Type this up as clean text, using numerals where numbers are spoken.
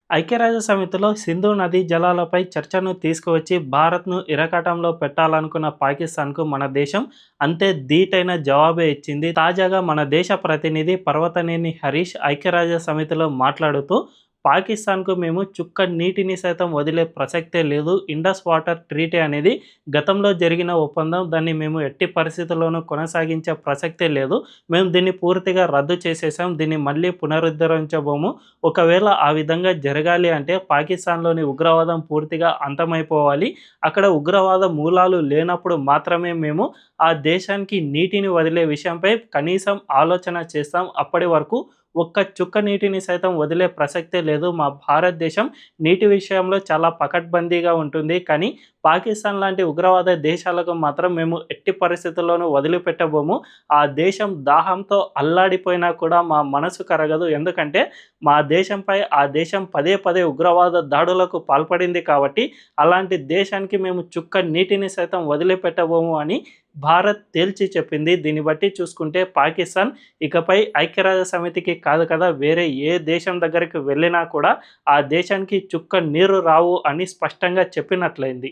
ఐక్యరాజ్య సమితిలో సింధు నదీ జలాలపై చర్చను తీసుకువచ్చి భారత్ను ఇరకాటంలో పెట్టాలనుకున్న పాకిస్తాన్కు మన దేశం అంతే ధీటైన జవాబే ఇచ్చింది. తాజాగా మన దేశ ప్రతినిధి పర్వతనేని హరీష్ ఐక్యరాజ్య సమితిలో మాట్లాడుతూ, పాకిస్తాన్కు మేము చుక్క నీటిని సైతం వదిలే ప్రసక్తే లేదు. ఇండస్ వాటర్ ట్రీటీ అనేది గతంలో జరిగిన ఒప్పందం. దాన్ని మేము ఎట్టి పరిస్థితుల్లోనూ కొనసాగించే ప్రసక్తే లేదు. మేము దీన్ని పూర్తిగా రద్దు చేసేసాం. దీన్ని మళ్ళీ పునరుద్ధరించబోము. ఒకవేళ ఆ విధంగా జరగాలి అంటే పాకిస్తాన్లోని ఉగ్రవాదం పూర్తిగా అంతమైపోవాలి. అక్కడ ఉగ్రవాద మూలాలు లేనప్పుడు మాత్రమే మేము ఆ దేశానికి నీటిని వదిలే విషయంపై కనీసం ఆలోచన చేస్తాం. అప్పటి వరకు ఒక్క చుక్క నీటిని సైతం వదిలే ప్రసక్తే లేదు. మా భారతదేశం నీటి విషయంలో చాలా పకడ్బందీగా ఉంటుంది. కానీ పాకిస్తాన్ లాంటి ఉగ్రవాద దేశాలకు మాత్రం మేము ఎట్టి పరిస్థితుల్లోనూ వదిలిపెట్టబోము. ఆ దేశం దాహంతో అల్లాడిపోయినా కూడా మా మనసు కరగదు. ఎందుకంటే మా దేశంపై ఆ దేశం పదే పదే ఉగ్రవాద దాడులకు పాల్పడింది కాబట్టి అలాంటి దేశానికి మేము చుక్క నీటిని సైతం వదిలిపెట్టబోము అని భారత్ తేల్చి చెప్పింది. దీన్ని బట్టి చూసుకుంటే పాకిస్తాన్ ఇకపై ఐక్యరాజ్య సమితికి కాదు కదా, వేరే ఏ దేశం దగ్గరికి వెళ్ళినా కూడా ఆ దేశానికి చుక్క నీరు రావు అని స్పష్టంగా చెప్పినట్లయింది.